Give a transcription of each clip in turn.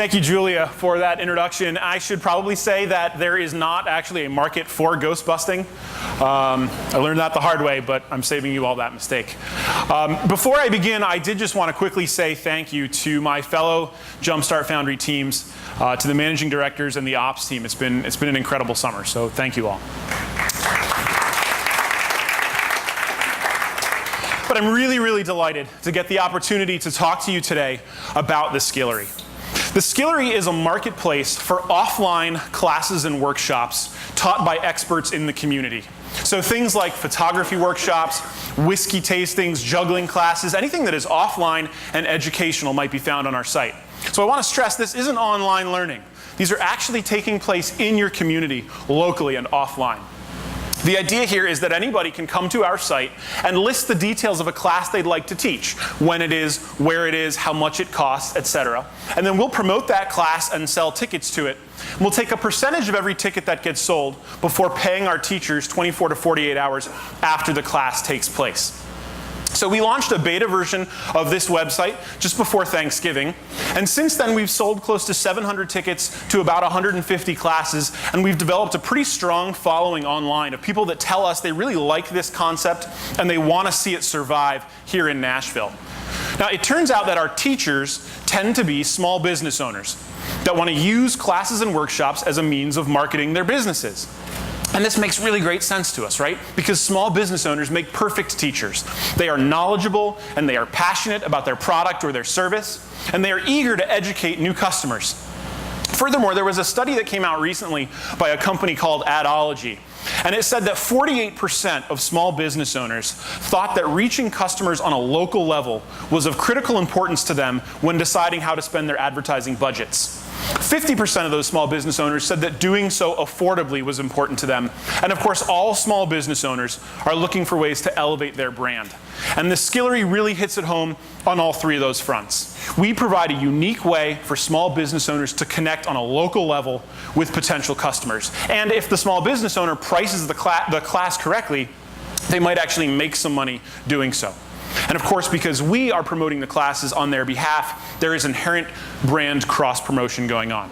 Thank you, Julia, for that introduction. I should probably say that there is not actually a market for ghost busting. I learned that the hard way, but I'm saving you all that mistake. Before I begin, I did just want to quickly say thank you to my fellow Jumpstart Foundry teams, to the managing directors and the ops team. It's been an incredible summer, so thank you all. But I'm really, really delighted to get the opportunity to talk to you today about the Skillery. The Skillery is a marketplace for offline classes and workshops taught by experts in the community. So things like photography workshops, whiskey tastings, juggling classes, anything that is offline and educational might be found on our site. So I want to stress this isn't online learning. These are actually taking place in your community, locally and offline. The idea here is that anybody can come to our site and list the details of a class they'd like to teach, when it is, where it is, how much it costs, etc. And then we'll promote that class and sell tickets to it. And we'll take a percentage of every ticket that gets sold before paying our teachers 24 to 48 hours after the class takes place. So we launched a beta version of this website just before Thanksgiving, and since then we've sold close to 700 tickets to about 150 classes, and we've developed a pretty strong following online of people that tell us they really like this concept and they want to see it survive here in Nashville. Now, it turns out that our teachers tend to be small business owners that want to use classes and workshops as a means of marketing their businesses. And this makes really great sense to us, right? Because small business owners make perfect teachers. They are knowledgeable and they are passionate about their product or their service, and they are eager to educate new customers. Furthermore, there was a study that came out recently by a company called Adology, and it said that 48% of small business owners thought that reaching customers on a local level was of critical importance to them when deciding how to spend their advertising budgets. 50% of those small business owners said that doing so affordably was important to them. And of course, all small business owners are looking for ways to elevate their brand. And the Skillery really hits it home on all three of those fronts. We provide a unique way for small business owners to connect on a local level with potential customers. And if the small business owner prices the class correctly, they might actually make some money doing so. And of course, because we are promoting the classes on their behalf, there is inherent brand cross-promotion going on.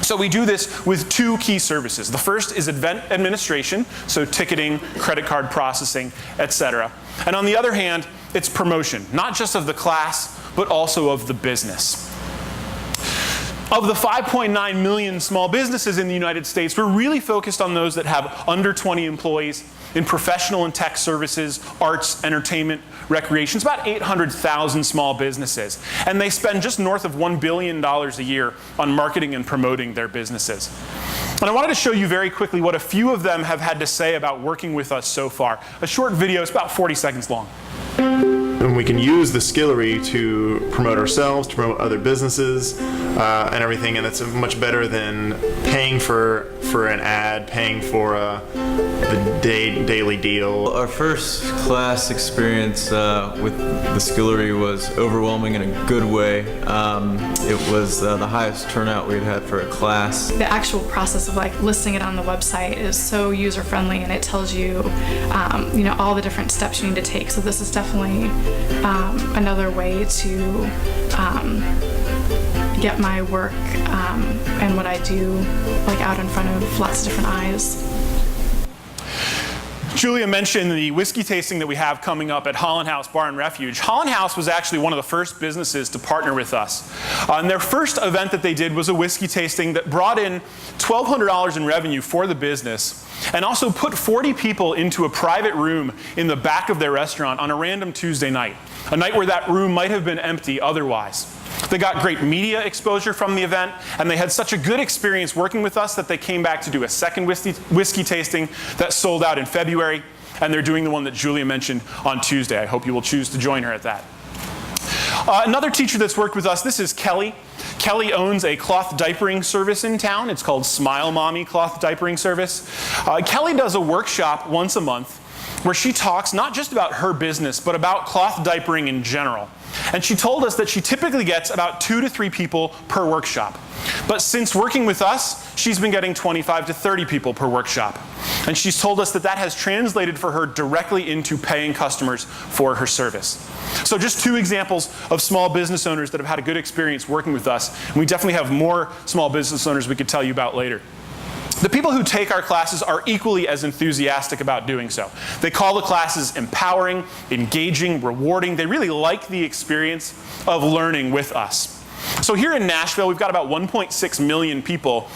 So we do this with two key services. The first is event administration, so ticketing, credit card processing, etc. And on the other hand, it's promotion, not just of the class, but also of the business. Of the 5.9 million small businesses in the United States, we're really focused on those that have under 20 employees in professional and tech services, arts, entertainment, recreation. It's about 800,000 small businesses. And they spend just north of $1 billion a year on marketing and promoting their businesses. And I wanted to show you very quickly what a few of them have had to say about working with us so far. A short video, it's about 40 seconds long. And we can use the Skillery to promote ourselves, to promote other businesses, and everything, and that's much better than paying for an ad, paying for the daily deal. Our first class experience with the Skillery was overwhelming in a good way. It was the highest turnout we'd had for a class. The actual process of listing it on the website is so user-friendly, and it tells you, all the different steps you need to take. So this is definitely another way to get my work and what I do out in front of lots of different eyes. Julia mentioned the whiskey tasting that we have coming up at Holland House Bar and Refuge. Holland House was actually one of the first businesses to partner with us. And their first event that they did was a whiskey tasting that brought in $1,200 in revenue for the business, and also put 40 people into a private room in the back of their restaurant on a random Tuesday night, a night where that room might have been empty otherwise. They got great media exposure from the event, and they had such a good experience working with us that they came back to do a second whiskey tasting that sold out in February, and they're doing the one that Julia mentioned on Tuesday. I hope you will choose to join her at that. Another teacher that's worked with us, this is Kelly. Kelly owns a cloth diapering service in town. It's called Smile Mommy Cloth Diapering Service. Kelly does a workshop once a month where she talks not just about her business, but about cloth diapering in general. And she told us that she typically gets about 2 to 3 people per workshop. But since working with us, she's been getting 25 to 30 people per workshop. And she's told us that that has translated for her directly into paying customers for her service. So just 2 examples of small business owners that have had a good experience working with us. And we definitely have more small business owners we could tell you about later. The people who take our classes are equally as enthusiastic about doing so. They call the classes empowering, engaging, rewarding. They really like the experience of learning with us. So here in Nashville, we've got about 1.6 million people.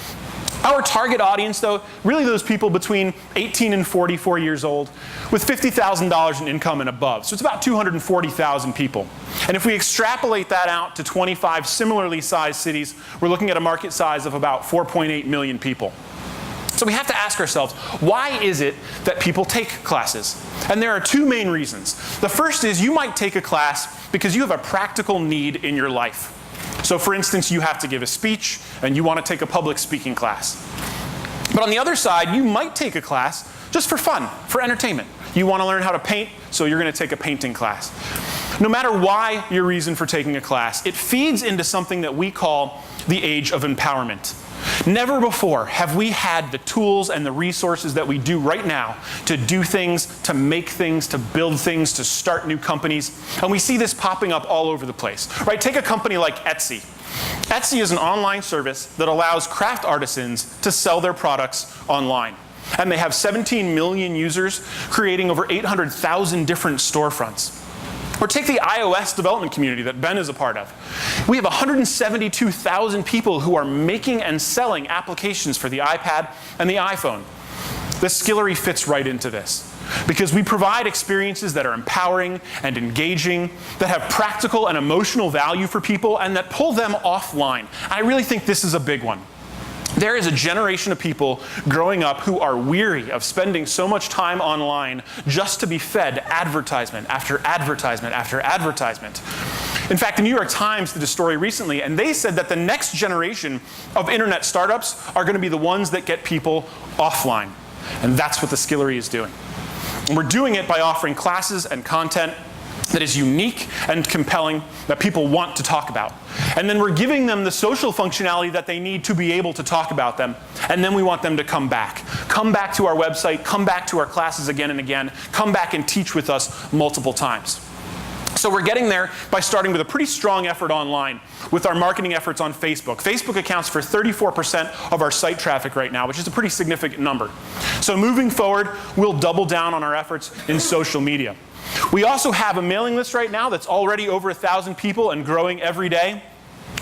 Our target audience, though, really those people between 18 and 44 years old with $50,000 in income and above. So it's about 240,000 people. And if we extrapolate that out to 25 similarly sized cities, we're looking at a market size of about 4.8 million people. So we have to ask ourselves, why is it that people take classes? And there are 2 main reasons. The first is you might take a class because you have a practical need in your life. So for instance, you have to give a speech and you want to take a public speaking class. But on the other side, you might take a class just for fun, for entertainment. You want to learn how to paint, so you're going to take a painting class. No matter why your reason for taking a class, it feeds into something that we call the age of empowerment. Never before have we had the tools and the resources that we do right now to do things, to make things, to build things, to start new companies. And we see this popping up all over the place. Right? Take a company like Etsy. Etsy is an online service that allows craft artisans to sell their products online. And they have 17 million users, creating over 800,000 different storefronts. Or take the iOS development community that Ben is a part of. We have 172,000 people who are making and selling applications for the iPad and the iPhone. The Skillery fits right into this, because we provide experiences that are empowering and engaging, that have practical and emotional value for people, and that pull them offline. I really think this is a big one. There is a generation of people growing up who are weary of spending so much time online just to be fed advertisement after advertisement after advertisement. In fact, the New York Times did a story recently, and they said that the next generation of internet startups are going to be the ones that get people offline. And that's what the Skillery is doing. And we're doing it by offering classes and content that is unique and compelling, that people want to talk about. And then we're giving them the social functionality that they need to be able to talk about them. And then we want them to come back. Come back to our website, come back to our classes again and again, come back and teach with us multiple times. So we're getting there by starting with a pretty strong effort online with our marketing efforts on Facebook. Facebook accounts for 34% of our site traffic right now, which is a pretty significant number. So moving forward, we'll double down on our efforts in social media. We also have a mailing list right now that's already over 1,000 people and growing every day.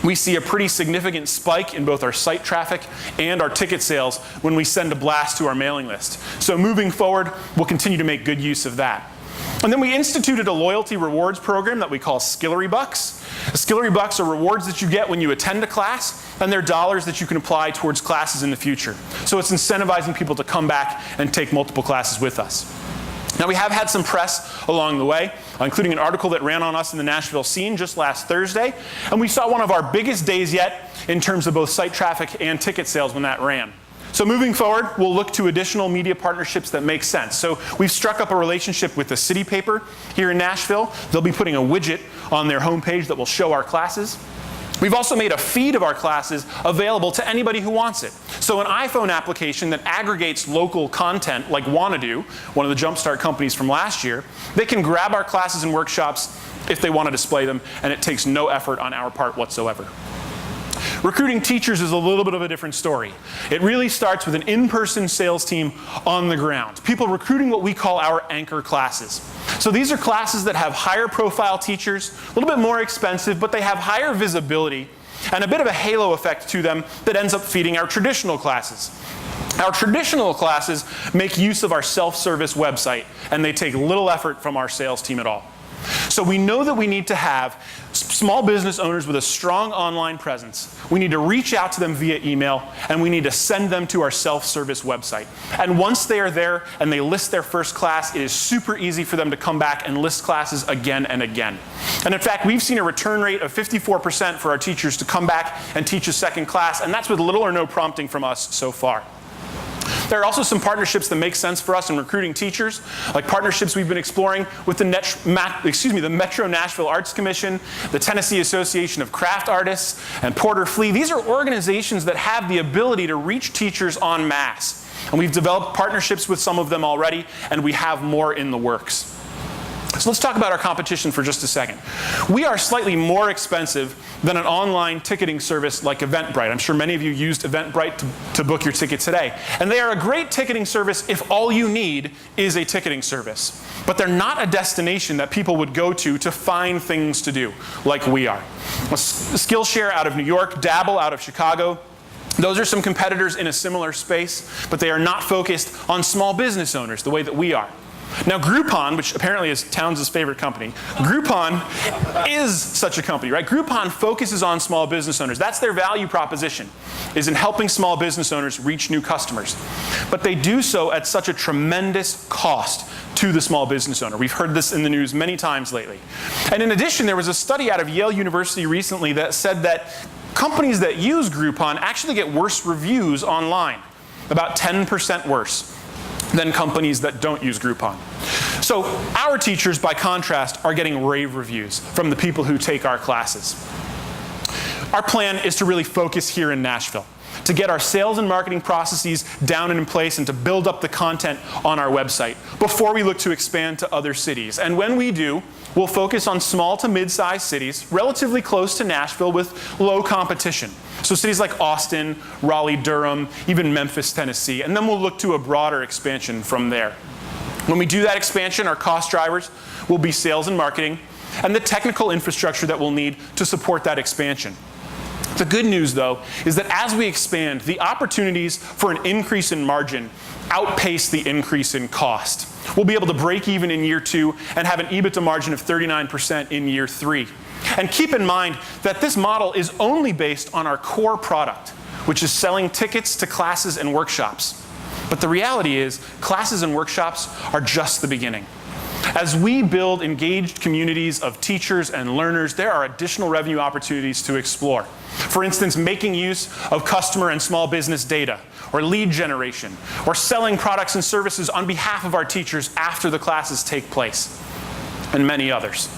We see a pretty significant spike in both our site traffic and our ticket sales when we send a blast to our mailing list. So moving forward, we'll continue to make good use of that. And then we instituted a loyalty rewards program that we call Skillery Bucks. Skillery Bucks are rewards that you get when you attend a class, and they're dollars that you can apply towards classes in the future. So it's incentivizing people to come back and take multiple classes with us. Now, we have had some press along the way, including an article that ran on us in the Nashville scene just last Thursday. And we saw one of our biggest days yet in terms of both site traffic and ticket sales when that ran. So moving forward, we'll look to additional media partnerships that make sense. So we've struck up a relationship with the City Paper here in Nashville. They'll be putting a widget on their homepage that will show our classes. We've also made a feed of our classes available to anybody who wants it. So an iPhone application that aggregates local content, like Wanna-Do, one of the Jumpstart companies from last year, they can grab our classes and workshops if they want to display them, and it takes no effort on our part whatsoever. Recruiting teachers is a little bit of a different story. It really starts with an in-person sales team on the ground. People recruiting what we call our anchor classes. So these are classes that have higher profile teachers, a little bit more expensive, but they have higher visibility and a bit of a halo effect to them that ends up feeding our traditional classes. Our traditional classes make use of our self-service website, and they take little effort from our sales team at all. So we know that we need to have small business owners with a strong online presence. We need to reach out to them via email, and we need to send them to our self-service website. And once they are there and they list their first class, it is super easy for them to come back and list classes again and again. And in fact, we've seen a return rate of 54% for our teachers to come back and teach a second class, and that's with little or no prompting from us so far. There are also some partnerships that make sense for us in recruiting teachers, like partnerships we've been exploring with the Metro Nashville Arts Commission, the Tennessee Association of Craft Artists, and Porter Flea. These are organizations that have the ability to reach teachers en masse. And we've developed partnerships with some of them already, and we have more in the works. So let's talk about our competition for just a second. We are slightly more expensive than an online ticketing service like Eventbrite. I'm sure many of you used Eventbrite to book your ticket today. And they are a great ticketing service if all you need is a ticketing service. But they're not a destination that people would go to find things to do like we are. Skillshare out of New York, Dabble out of Chicago. Those are some competitors in a similar space, but they are not focused on small business owners the way that we are. Now Groupon, which apparently is Towns' favorite company, Groupon is such a company, right? Groupon focuses on small business owners. That's their value proposition, is in helping small business owners reach new customers. But they do so at such a tremendous cost to the small business owner. We've heard this in the news many times lately. And in addition, there was a study out of Yale University recently that said that companies that use Groupon actually get worse reviews online, about 10% worse than companies that don't use Groupon. So our teachers, by contrast, are getting rave reviews from the people who take our classes. Our plan is to really focus here in Nashville, to get our sales and marketing processes down and in place and to build up the content on our website before we look to expand to other cities. And when we do, we'll focus on small to mid-sized cities, relatively close to Nashville with low competition. So cities like Austin, Raleigh, Durham, even Memphis, Tennessee, and then we'll look to a broader expansion from there. When we do that expansion, our cost drivers will be sales and marketing and the technical infrastructure that we'll need to support that expansion. The good news, though, is that as we expand, the opportunities for an increase in margin outpace the increase in cost. We'll be able to break even in year 2 and have an EBITDA margin of 39% in year 3. And keep in mind that this model is only based on our core product, which is selling tickets to classes and workshops. But the reality is, classes and workshops are just the beginning. As we build engaged communities of teachers and learners, there are additional revenue opportunities to explore. For instance, making use of customer and small business data, or lead generation, or selling products and services on behalf of our teachers after the classes take place, and many others.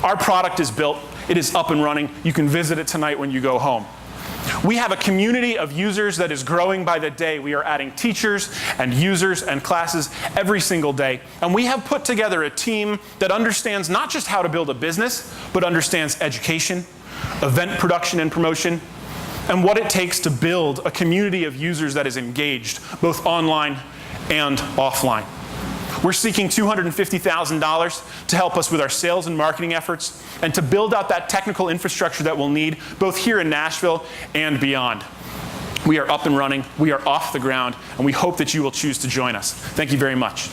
Our product is built, it is up and running. You can visit it tonight when you go home. We have a community of users that is growing by the day. We are adding teachers and users and classes every single day. And we have put together a team that understands not just how to build a business, but understands education, event production and promotion, and what it takes to build a community of users that is engaged, both online and offline. We're seeking $250,000 to help us with our sales and marketing efforts and to build out that technical infrastructure that we'll need both here in Nashville and beyond. We are up and running, we are off the ground, and we hope that you will choose to join us. Thank you very much.